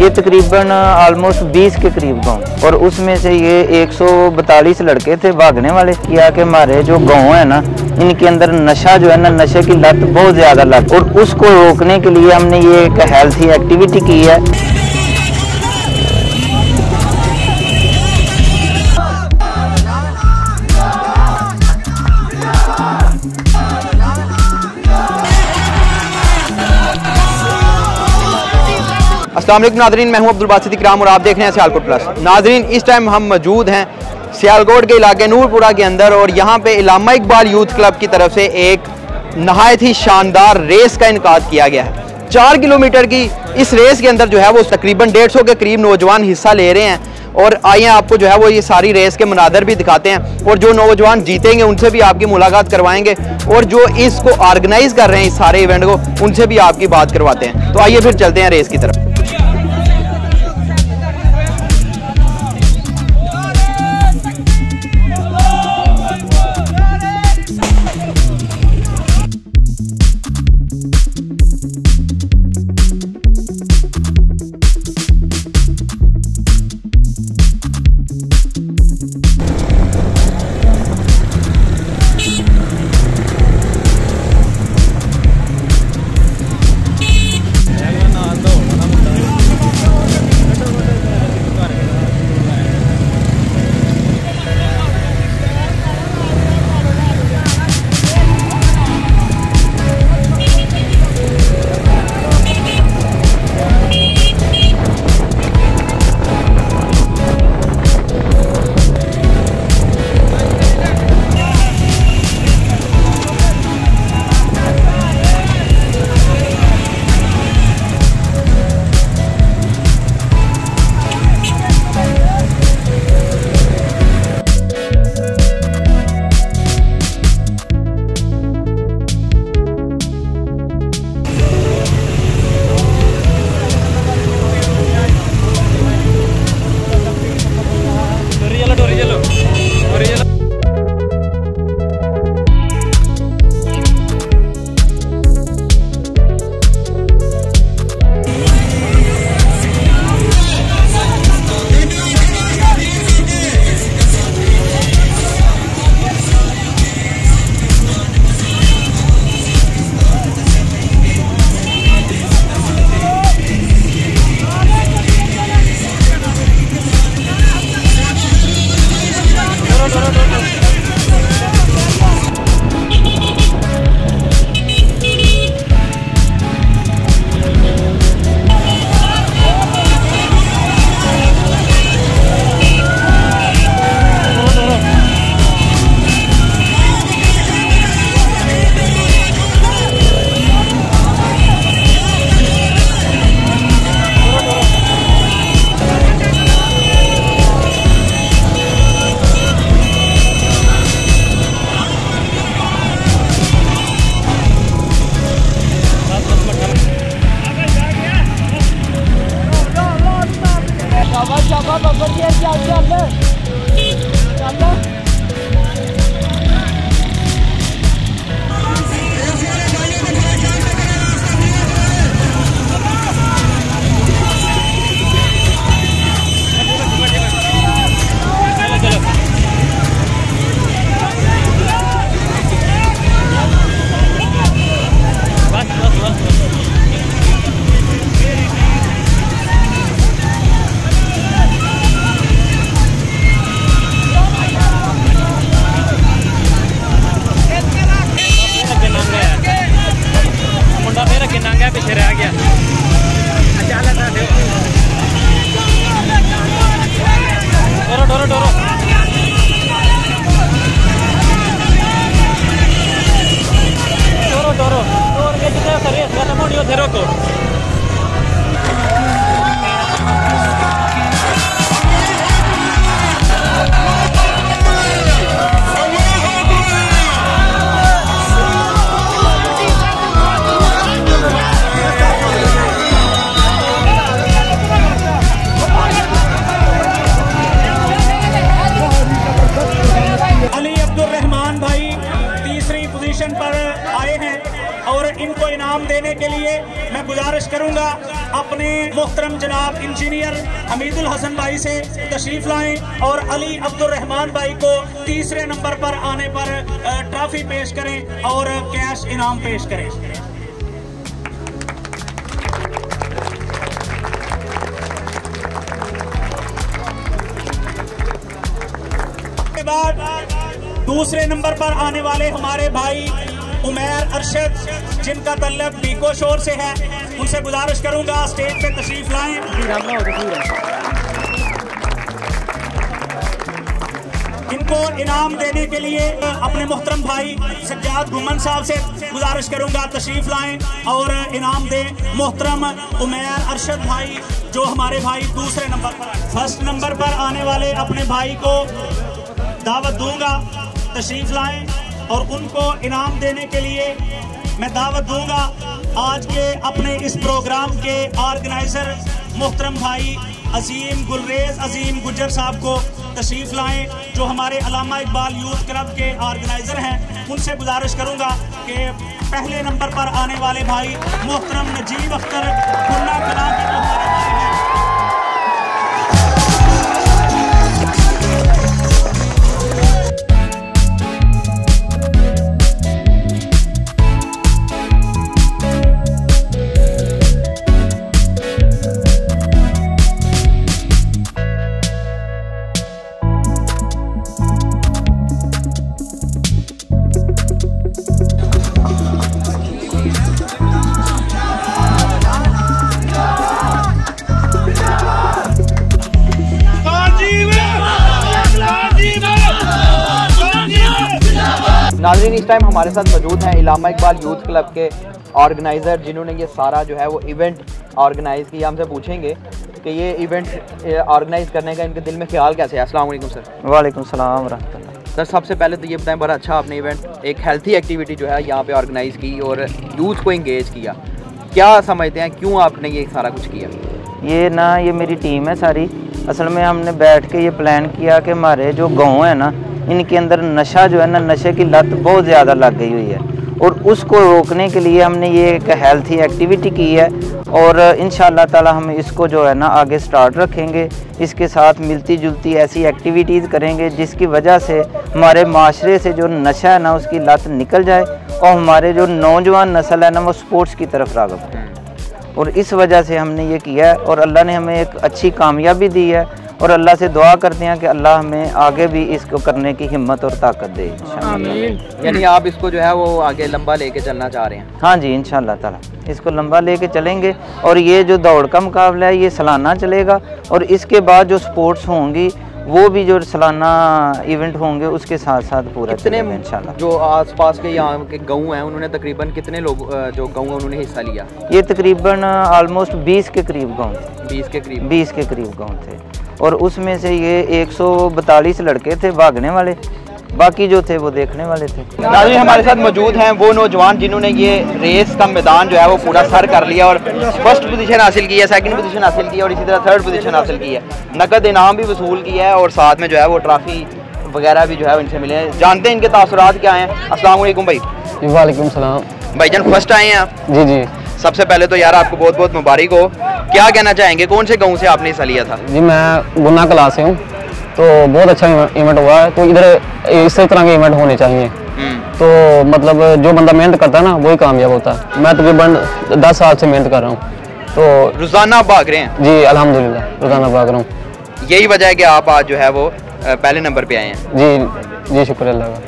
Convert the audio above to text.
ये तकरीबन ऑलमोस्ट 20 के करीब गाँव, और उसमें से ये 142 लड़के थे भागने वाले। किया कि हमारे जो गाँव है ना, इनके अंदर नशा जो है ना, नशे की लत बहुत ज़्यादा लत, और उसको रोकने के लिए हमने ये एक हेल्थी एक्टिविटी की है। अस्सलाम वालेकुम नाज़रीन, मैं हूं अब्दुल बासित इकराम और आप देख रहे हैं सियालकोट प्लस। नाज़रीन, इस टाइम हम मौजूद हैं सियालकोट के इलाके नूरपुरा के अंदर, और यहाँ पे इलामा इकबाल यूथ क्लब की तरफ से एक नहायत ही शानदार रेस का इनकाद किया गया है। 4 किलोमीटर की इस रेस के अंदर जो है वो तकरीबन 150 के करीब नौजवान हिस्सा ले रहे हैं। और आइए आपको जो है वो ये सारी रेस के मनादर भी दिखाते हैं, और जो नौजवान जीतेंगे उनसे भी आपकी मुलाकात करवाएंगे, और जो इसको ऑर्गेनाइज कर रहे हैं इस सारे इवेंट को, उनसे भी आपकी बात करवाते हैं। तो आइए फिर चलते हैं रेस की तरफ। पोजीशन पर आए हैं और इनको इनाम देने के लिए मैं गुजारिश करूंगा अपने मोहतरम जनाब इंजीनियर हमीदुल हसन भाई से तशरीफ लाएं और अली अब्दुल रहमान भाई को तीसरे नंबर पर आने पर ट्रॉफी पेश करें और कैश इनाम पेश करें। के बाद दूसरे नंबर पर आने वाले हमारे भाई उमैर अरशद, जिनका तल्लक बीको शोर से है, उनसे गुजारिश करूंगा स्टेज पे तशरीफ लाएं। इनको इनाम देने के लिए अपने मोहतरम भाई सज्जाद गुमन साहब से गुजारिश करूंगा तशरीफ लाएं और इनाम दें। मोहतरम उमैर अरशद भाई जो हमारे भाई दूसरे नंबर पर, फर्स्ट नंबर पर आने वाले अपने भाई को दावत दूंगा, तशरीफ लाएं और उनको इनाम देने के लिए मैं दावत दूंगा आज के अपने इस प्रोग्राम के ऑर्गेनाइजर मोहतरम भाई अजीम गुलरेज अजीम गुज्जर साहब को तशरीफ लाएं, जो हमारे अल्लामा इकबाल यूथ क्लब के ऑर्गेनाइजर हैं। उनसे गुजारिश करूंगा कि पहले नंबर पर आने वाले भाई मोहतरम नजीब अख्तर खुन्ना कलां के जो हमारे भाई हैं। नाज़रीन, इस टाइम हमारे साथ मौजूद हैं अल्लामा इकबाल यूथ क्लब के ऑर्गेनाइज़र, जिन्होंने ये सारा जो है वो इवेंट ऑर्गेनाइज़ किया। हमसे पूछेंगे कि ये इवेंट ऑर्गेनाइज़ करने का इनके दिल में ख्याल कैसे है। अस्सलाम वालेकुम सर। वालेकुम सलाम रहमतुल्लाह। सर, सबसे पहले तो ये बताएं, बड़ा अच्छा आपने इवेंट एक हेल्थी एक्टिविटी जो है यहाँ पे ऑर्गेनाइज़ की और यूथ को इंगेज किया। क्या समझते हैं क्यों आपने ये सारा कुछ किया? ये मेरी टीम है सारी। असल में हमने बैठ के ये प्लान किया कि हमारे जो गाँव है ना, इनके अंदर नशा जो है ना, नशे की लत बहुत ज़्यादा लग गई हुई है और उसको रोकने के लिए हमने ये एक हेल्थी एक्टिविटी की है और इंशाअल्लाह ताला हम इसको जो है ना आगे स्टार्ट रखेंगे। इसके साथ मिलती जुलती ऐसी एक्टिविटीज़ करेंगे जिसकी वजह से हमारे माशरे से जो नशा है ना उसकी लत निकल जाए और हमारे जो नौजवान नस्ल है ना वो स्पोर्ट्स की तरफ राग़िब है। और इस वजह से हमने ये किया है और अल्लाह ने हमें एक अच्छी कामयाबी दी है और अल्लाह से दुआ करते हैं कि अल्लाह हमें आगे भी इसको करने की हिम्मत और ताकत दे। यानी आप इसको जो है वो आगे लंबा लेके चलना चाह रहे हैं? हाँ जी, इंशाअल्लाह ताला इसको लंबा लेके चलेंगे और ये जो दौड़ का मुकाबला है ये सालाना चलेगा और इसके बाद जो स्पोर्ट्स होंगी वो भी जो सालाना इवेंट होंगे उसके साथ साथ पूरा चलेगा इंशाल्लाह। जो आसपास के यहाँ के गाँव हैं उन्होंने तकरीबन कितने लोग जो गाँव उन्होंने हिस्सा लिया? ये तकरीबन ऑलमोस्ट 20 के करीब गाँव थे। 20 के करीब गाँव थे और उसमें से ये 142 लड़के थे भागने वाले, बाकी जो थे वो देखने वाले थे। नाज़रीन, हमारे साथ मौजूद हैं वो नौजवान जिन्होंने ये रेस का मैदान जो है वो पूरा सर कर लिया और फर्स्ट पोजीशन हासिल की है, सेकंड पोजीशन हासिल की है और इसी तरह थर्ड पोजीशन हासिल की है। नकद इनाम भी वसूल किया है और साथ में जो है वो ट्रॉफी वगैरह भी जो है इनसे मिले हैं। जानते हैं इनके तासुरात क्या हैं। अस्सलाम वालेकुम भाई। वालेकुम सलाम भाईजान, फर्स्ट आए हैं आप? जी जी। सबसे पहले तो यार आपको बहुत बहुत मुबारक हो। क्या कहना चाहेंगे, कौन से गाँव से आपने हिस्सा लिया था? जी, मैं गुन्ना क्लास से हूँ, तो बहुत अच्छा इवेंट हुआ है। तो इधर इस तरह के इवेंट होने चाहिए। तो मतलब जो बंदा मेहनत करता है ना वही कामयाब होता है। मैं तकरीबन 10 साल से मेहनत कर रहा हूँ। तो रोजाना भाग रहे हैं? जी अल्हम्दुलिल्लाह, रोजाना भाग रहा हूँ। यही वजह है कि आप आज जो है वो पहले नंबर पे आए हैं? जी जी, शुक्र अल्लाह का।